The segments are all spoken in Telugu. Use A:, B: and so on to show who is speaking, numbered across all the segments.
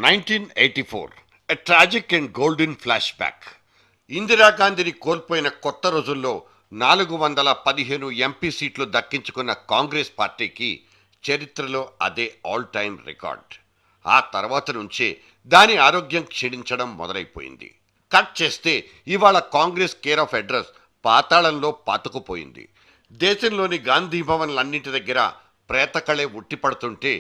A: 1984 a tragic and golden flashback. ఇందిరాగాంధీని కోల్పోయిన కొత్త రోజుల్లో 415 ఎంపీ సీట్లు దక్కించుకున్న కాంగ్రెస్ పార్టీకి చరిత్రలో అదే ఆల్ టైమ్ రికార్డ్. ఆ తర్వాత నుంచే దాని ఆరోగ్యం క్షీణించడం మొదలైపోయింది. కట్ చేస్తే ఇవాళ కాంగ్రెస్ కేర్ ఆఫ్ అడ్రస్ పాతాళంలో పాతుకుపోయింది. దేశంలోని గాంధీ భవన్లన్నింటి దగ్గర ప్రేతకళే ఉట్టిపడుతుంటే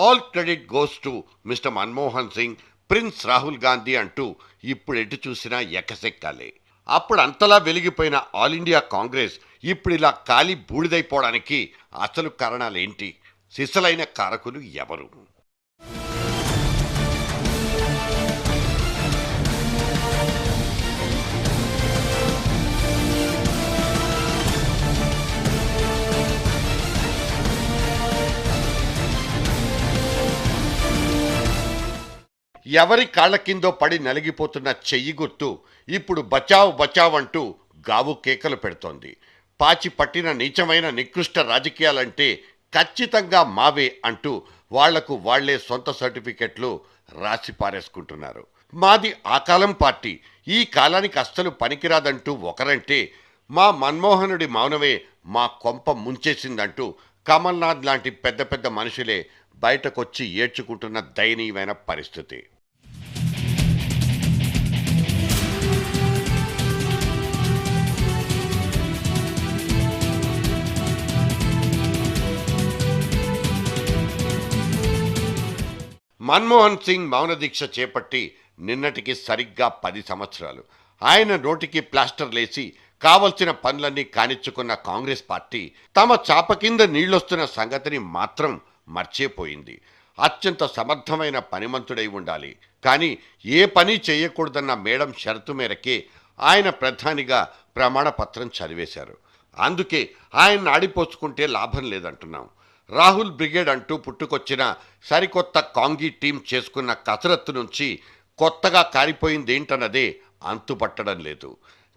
A: all credit goes to mister Manmohan Singh, prince Rahul Gandhi అంటూ ఇప్పుడు ఎటు చూసినా ఎకసెక్కాలే. అప్పుడు అంతలా వెలిగిపోయిన ఆల్ ఇండియా కాంగ్రెస్ ఇప్పుడు ఇలా కాలి బూడిదైపోవడానికి అసలు కారణాలేంటి? సిసలైన కారకులు ఎవరు? ఎవరి కాళ్ల కిందో పడి నలిగిపోతున్న చెయ్యి గుర్తు ఇప్పుడు బచావ్ బచావ్ అంటూ గావు కేకలు పెడుతోంది. పాచి పట్టిన నీచమైన నికృష్ట రాజకీయాలంటే ఖచ్చితంగా మావే అంటూ వాళ్లకు వాళ్లే సొంత సర్టిఫికెట్లు రాసి పారేసుకుంటున్నారు. మాది ఆ కాలం పార్టీ, ఈ కాలానికి అస్సలు పనికిరాదంటూ ఒకరంటే, మా మన్మోహనుడి మౌనమే మా కొంప ముంచేసిందంటూ కమల్నాథ్ లాంటి పెద్ద పెద్ద మనుషులే బయటకొచ్చి ఏడ్చుకుంటున్న దయనీయమైన పరిస్థితి. మన్మోహన్ సింగ్ మౌన దీక్ష చేపట్టి నిన్నటికి సరిగ్గా 10 సంవత్సరాలు. ఆయన నోటికి ప్లాస్టర్ లేసి కావలసిన పనులన్నీ కానిచ్చుకున్న కాంగ్రెస్ పార్టీ తమ చాప కింద నీళ్లొస్తున్న సంగతిని మాత్రం మర్చిపోయింది. అత్యంత సమర్థమైన పనిమంతుడై ఉండాలి, కానీ ఏ పని చేయకూడదన్న మేడం షరతు మేరకే ఆయన ప్రధానిగా ప్రమాణ పత్రం చదివేశారు. అందుకే ఆయన ఆడిపోసుకుంటే లాభం లేదంటున్నాం. రాహుల్ బ్రిగేడ్ అంటూ పుట్టుకొచ్చిన సరికొత్త కాంగీ టీం చేసుకున్న కసరత్తు నుంచి కొత్తగా కారిపోయిందేంటన్నదే అంతుపట్టడం లేదు.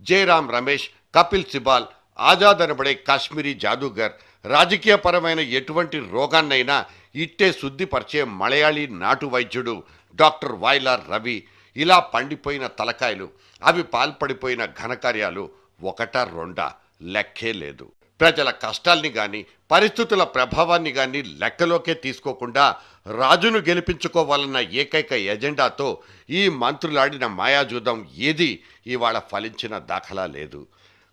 A: జయరాం రమేష్, కపిల్ సిబాల్, ఆజాద్ అనబడే కాశ్మీరీ జాదూగర్, రాజకీయపరమైన ఎటువంటి రోగాన్నైనా ఇట్టే శుద్ధిపరిచే మలయాళీ నాటు వైద్యుడు డాక్టర్ వాయిలార్ రవి, ఇలా పండిపోయిన తలకాయలు, అవి పాల్పడిపోయిన ఘనకార్యాలు ఒకటా రెండా లెక్కే లేదు. ప్రజల కష్టాల్ని కానీ పరిస్థితుల ప్రభావాన్ని కానీ లెక్కలోకే తీసుకోకుండా రాజును గెలిపించుకోవాలన్న ఏకైక ఎజెండాతో ఈ మంత్రులాడిన మాయాజూదం ఏది ఇవాళ ఫలించిన దాఖలా లేదు.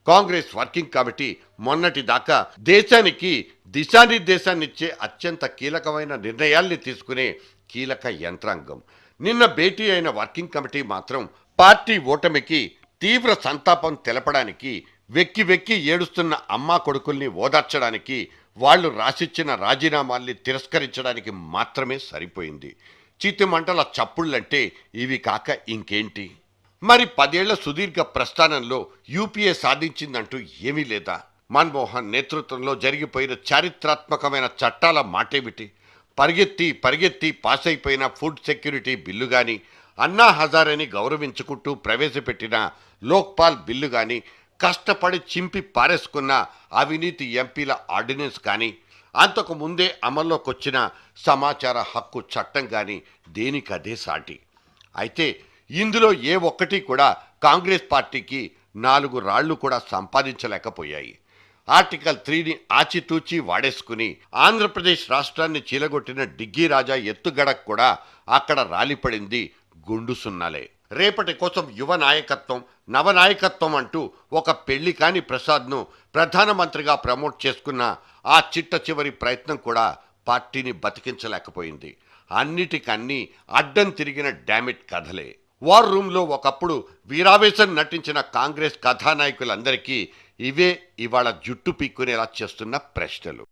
A: కాంగ్రెస్ వర్కింగ్ కమిటీ మొన్నటి దాకా దేశానికి దిశానిర్దేశాన్నిచ్చే అత్యంత కీలకమైన నిర్ణయాల్ని తీసుకునే కీలక యంత్రాంగం. నిన్న భేటీ అయిన వర్కింగ్ కమిటీ మాత్రం పార్టీ ఓటమికి తీవ్ర సంతాపం తెలపడానికి, వెక్కి వెక్కి ఏడుస్తున్న అమ్మా కొడుకుల్ని ఓదార్చడానికి, వాళ్లు రాసిచ్చిన రాజీనామాల్ని తిరస్కరించడానికి మాత్రమే సరిపోయింది. చితిమంటల చప్పుళ్లంటే ఇవి కాక ఇంకేంటి? మరి 10 ఏళ్ల సుదీర్ఘ ప్రస్థానంలో యూపీఏ సాధించిందంటూ ఏమీ లేదా? మన్మోహన్ నేతృత్వంలో జరిగిపోయిన చారిత్రాత్మకమైన చట్టాల మాటేమిటి? పరిగెత్తి పరిగెత్తి పాస్ అయిపోయిన ఫుడ్ సెక్యూరిటీ బిల్లు కానీ, అన్నా హజారేని గౌరవించుకుంటూ ప్రవేశపెట్టిన లోక్పాల్ బిల్లు కానీ, కష్టపడి చింపి పారేసుకున్న అవినీతి ఎంపీల ఆర్డినెన్స్ కానీ, అంతకు ముందే అమల్లోకొచ్చిన సమాచార హక్కు చట్టం కానీ దేనికదే సాటి. అయితే ఇందులో ఏ ఒక్కటి కూడా కాంగ్రెస్ పార్టీకి 4 రాళ్లు కూడా సంపాదించలేకపోయాయి. ఆర్టికల్ 3ని ఆచితూచి వాడేసుకుని ఆంధ్రప్రదేశ్ రాష్ట్రాన్ని చీలగొట్టిన డిగ్గీ రాజా ఎత్తుగడకు కూడా అక్కడ రాలిపడింది గుండు సున్నాలే. రేపటి కోసం యువ నాయకత్వం, నవనాయకత్వం అంటూ ఒక పెళ్లి కాని ప్రసాద్ను ప్రధానమంత్రిగా ప్రమోట్ చేసుకున్న ఆ చిట్ట చివరి ప్రయత్నం కూడా పార్టీని బతికించలేకపోయింది. అన్నిటికన్నీ అడ్డం తిరిగిన డామిట్ కథలే. వార్ రూమ్లో ఒకప్పుడు వీరావేశం నటించిన కాంగ్రెస్ కథానాయకులందరికీ ఇవే ఇవాళ జుట్టు పీక్కునేలా చేస్తున్న ప్రశ్నలు.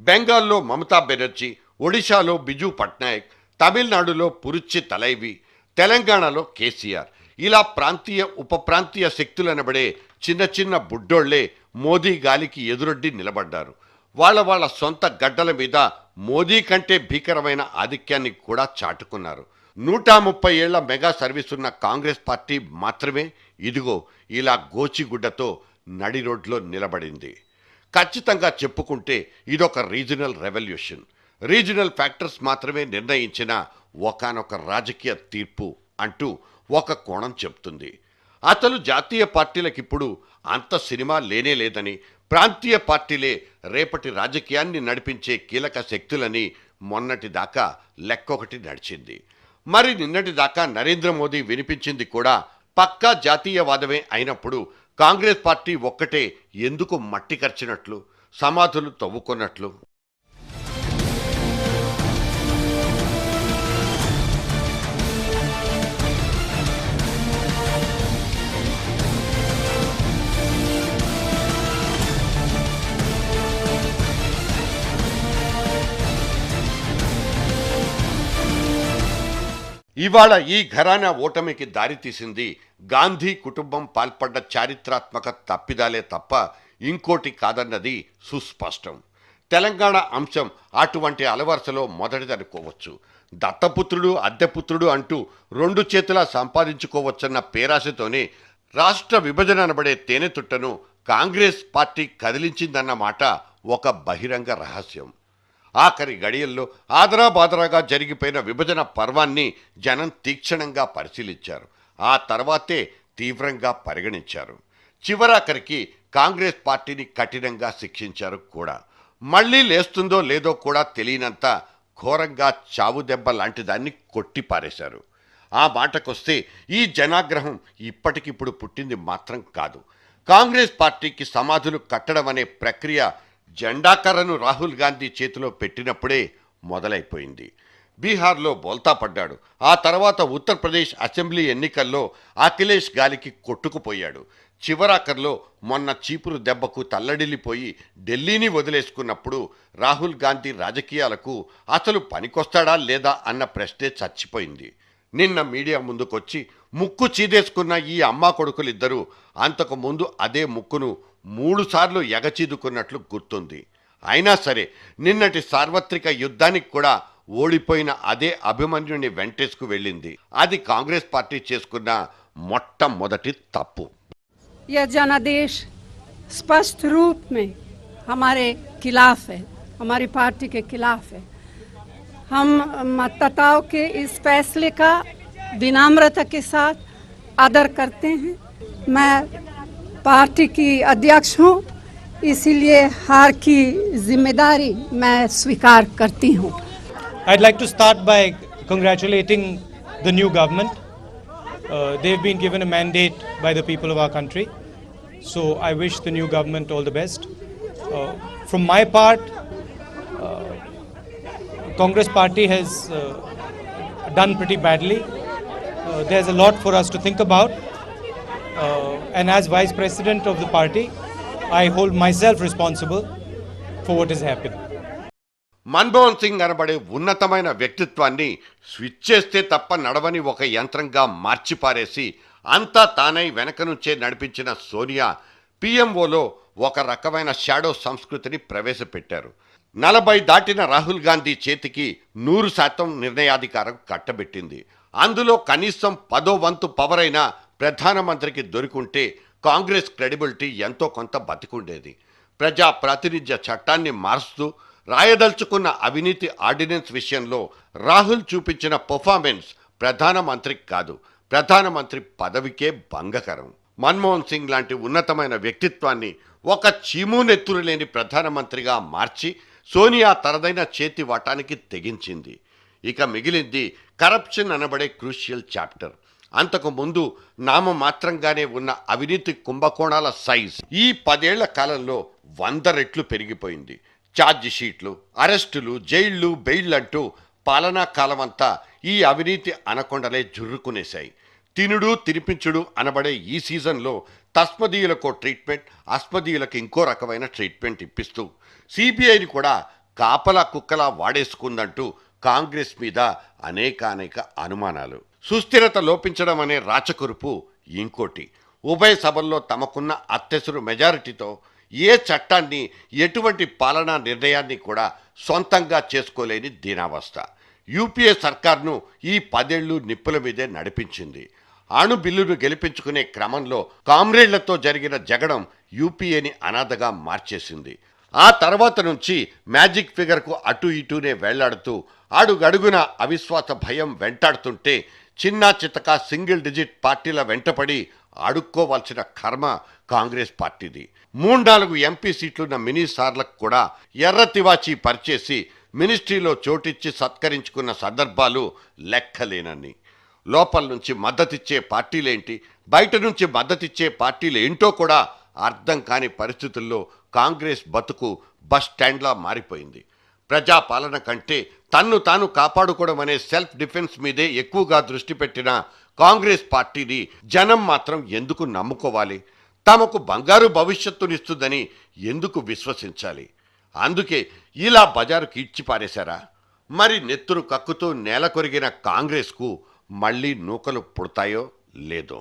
A: బెంగాల్లో మమతా బెనర్జీ, ఒడిశాలో బిజు పట్నాయక్, తమిళనాడులో పురుచి తలైవి, తెలంగాణలో కేసీఆర్, ఇలా ప్రాంతీయ ఉప ప్రాంతీయ శక్తులనబడే చిన్న చిన్న బుడ్డోళ్లే మోదీ గాలికి ఎదురొడ్డి నిలబడ్డారు. వాళ్ళ సొంత గడ్డల మీద మోదీ కంటే భీకరమైన ఆధిక్యాన్ని కూడా చాటుకున్నారు. 130 ఏళ్ల మెగా సర్వీస్ ఉన్న కాంగ్రెస్ పార్టీ మాత్రమే ఇదిగో ఇలా గోచిగుడ్డతో నడి రోడ్లో నిలబడింది. ఖచ్చితంగా చెప్పుకుంటే ఇదొక రీజనల్ రెవల్యూషన్. రీజనల్ ఫ్యాక్టర్స్ మాత్రమే నిర్ణయించిన ఒకానొక రాజకీయ తీర్పు అంటూ ఒక కోణం చెప్తుంది. అసలు జాతీయ పార్టీలకిప్పుడు అంత సినిమా లేనే లేదని, ప్రాంతీయ పార్టీలే రేపటి రాజకీయాన్ని నడిపించే కీలక శక్తులని మొన్నటి దాకా లెక్కొకటి నడిచింది. మరి నిన్నటి దాకా నరేంద్ర మోదీ వినిపించింది కూడా పక్కా జాతీయవాదమే అయినప్పుడు కాంగ్రెస్ పార్టీ ఒక్కటే ఎందుకు మట్టి కర్చినట్లు, సమాధులు తవ్వుకున్నట్లు? ఇవాళ ఈ ఘరానా ఓటమికి దారితీసింది గాంధీ కుటుంబం పాల్పడ్డ చారిత్రాత్మక తప్పిదాలే తప్ప ఇంకోటి కాదన్నది సుస్పష్టం. తెలంగాణ అంశం అటువంటి అలవరుసలో మొదటిదనుకోవచ్చు. దత్తపుత్రుడు అద్దెపుత్రుడు అంటూ 2 చేతులా సంపాదించుకోవచ్చన్న పేరాశతోనే రాష్ట్ర విభజన అనబడే తేనెతుట్టను కాంగ్రెస్ పార్టీ కదిలించిందన్నమాట ఒక బహిరంగ రహస్యం. ఆఖరి గడియల్లో ఆదరాబాదరాగా జరిగిపోయిన విభజన పర్వాన్ని జనం తీక్షణంగా పరిశీలించారు. ఆ తర్వాతే తీవ్రంగా పరిగణించారు. చివరాఖరికి కాంగ్రెస్ పార్టీని కఠినంగా శిక్షించారు కూడా. మళ్లీ లేస్తుందో లేదో కూడా తెలియనంత ఘోరంగా చావు దెబ్బ లాంటి దాన్ని కొట్టిపారేశారు. ఆ మాటకొస్తే ఈ జనాగ్రహం ఇప్పటికిప్పుడు పుట్టింది మాత్రం కాదు. కాంగ్రెస్ పార్టీకి సమాధులు కట్టడం అనే ప్రక్రియ జెండాకర్రను రాహుల్ గాంధీ చేతిలో పెట్టినప్పుడే మొదలైపోయింది. బీహార్లో బోల్తా పడ్డాడు. ఆ తర్వాత ఉత్తరప్రదేశ్ అసెంబ్లీ ఎన్నికల్లో అఖిలేష్ గాలికి కొట్టుకుపోయాడు. చివరాఖర్లో మొన్న చీపురు దెబ్బకు తల్లడిల్లిపోయి ఢిల్లీని వదిలేసుకున్నప్పుడు రాహుల్ గాంధీ రాజకీయాలకు అసలు పనికొస్తాడా లేదా అన్న ప్రశ్నే చచ్చిపోయింది. నిన్న మీడియా ముందుకొచ్చి ముక్కు చీదేసుకున్న ఈ అమ్మా కొడుకులిద్దరూ అంతకు ముందు అదే ముక్కును 3 సార్లు ఎగచీదుకున్నట్లు గుర్తుంది. అయినా సరే నిన్నటి సార్వత్రిక యుద్ధానికి కూడా ఓడిపోయిన అదే అభిమన్యుని వెంటేసుకు వెళ్ళింది. అది కాంగ్రెస్ పార్టీ చేసుకున్న మొట్టమొదటి తప్పు.
B: यह जनादेश स्पष्ट रूप में हमारे खिलाफ है, हमारी पार्टी के खिलाफ है. हम मतदाताओं के इस फैसले का विनम्रता के साथ आदर करते हैं. मैं पार्टी की अध्यक्ष हूँ, इसीलिए हार की जिम्मेदारी मैं स्वीकार करती हूँ.
C: I'd like to start by congratulating the new government. They've been given a mandate by the people of our country. So I wish the new government all the best. From my part, Congress party has done pretty badly. There's a lot for us to think about. And as Vice President of the party, I hold myself responsible for what is happening.
A: Manmohan Singh అనబడే ఉన్నతమైన వ్యక్తిత్వాన్ని స్విచ్ చేస్తే తప్ప నడవని ఒక యంత్రంగా మార్చిపారేసి అంతా తానై వెనక నుంచే నడిపించిన సోనియా పిఎంఓలో ఒక రకమైన షాడో సంస్కృతిని ప్రవేశపెట్టారు. 40 దాటిన రాహుల్ గాంధీ చేతికి 100% నిర్ణయాధికారం కట్టబెట్టింది. అందులో కనీసం 10వ వంతు పవర్ అయినా ప్రధానమంత్రికి దొరికింటే కాంగ్రెస్ క్రెడిబిలిటీ ఎంతో కొంత బతికుండేది. ప్రజా ప్రాతినిధ్య చట్టాన్ని మారుస్తూ రాయదలుచుకున్న అవినీతి ఆర్డినెన్స్ విషయంలో రాహుల్ చూపించిన పర్ఫార్మెన్స్ ప్రధానమంత్రికి కాదు, ప్రధానమంత్రి పదవికే భంగకరం. మన్మోహన్ సింగ్ లాంటి ఉన్నతమైన వ్యక్తిత్వాన్ని ఒక చీమూనెత్తురు లేని ప్రధానమంత్రిగా మార్చి సోనియా తనదైన చేతి వాటానికి తెగించింది. ఇక మిగిలింది కరప్షన్ అనబడే క్రూషియల్ చాప్టర్. అంతకు ముందు నామమాత్రంగానే ఉన్న అవినీతి కుంభకోణాల సైజ్ ఈ 10 ఏళ్ల కాలంలో 100 రెట్లు పెరిగిపోయింది. ఛార్జ్ షీట్లు, అరెస్టులు, జైళ్లు, బెయిళ్లంటూ పాలనా కాలమంతా ఈ అవినీతి అనకొండలే జుర్రుకునేశాయి. తినుడు తినిపించుడు అనబడే ఈ సీజన్లో తస్మదీయులకో ట్రీట్మెంట్, అస్మదీయులకు ఇంకో రకమైన ట్రీట్మెంట్ ఇప్పిస్తూ సిబిఐని కూడా కాపలా కుక్కలా వాడేసుకుందంటూ కాంగ్రెస్ మీద అనేక అనుమానాలు. సుస్థిరత లోపించడం అనే రాచకురుపు ఇంకోటి. ఉభయ సభల్లో తమకున్న అత్యవసర మెజారిటీతో ఏ చట్టాన్ని ఎటువంటి పాలనా నిర్ణయాన్ని కూడా సొంతంగా చేసుకోలేని దీనావస్థ. యూపీఏ సర్కార్ను ఈ 10 ఏళ్లు నిప్పుల మీదే నడిపించింది. అణు బిల్లును గెలిపించుకునే క్రమంలో కామ్రేడ్లతో జరిగిన జగడం యూపీఏని అనాథగా మార్చేసింది. ఆ తర్వాత నుంచి మ్యాజిక్ ఫిగర్కు అటు ఇటూనే వెళ్లాడుతూ అడుగడుగున అవిశ్వాస భయం వెంటాడుతుంటే చిన్నా చితక సింగిల్ డిజిట్ పార్టీల వెంటపడి అడుక్కోవాల్సిన కర్మ కాంగ్రెస్ పార్టీది. 3-4 ఎంపీ సీట్లున్న మినీ సార్లకు కూడా ఎర్ర తివాచీ పరిచేసి మినిస్ట్రీలో చోటిచ్చి సత్కరించుకున్న సందర్భాలు లెక్కలేనన్ని. లోపల నుంచి మద్దతిచ్చే పార్టీలేంటి, బయట నుంచి మద్దతిచ్చే పార్టీలు ఏంటో కూడా అర్థం కాని పరిస్థితుల్లో కాంగ్రెస్ బతుకు బస్ స్టాండ్లా మారిపోయింది. ప్రజాపాలన కంటే తన్ను తాను కాపాడుకోవడం అనే సెల్ఫ్ డిఫెన్స్ మీదే ఎక్కువగా దృష్టి పెట్టిన కాంగ్రెస్ పార్టీని జనం మాత్రం ఎందుకు నమ్ముకోవాలి? తమకు బంగారు భవిష్యత్తునిస్తుందని ఎందుకు విశ్వసించాలి? అందుకే ఇలా బజారుకి ఈడ్చి పారేశారా? మరి నెత్తురు కక్కుతూ నేల కొరిగిన కాంగ్రెస్కు మళ్ళీ నూకలు పుడతాయో లేదో.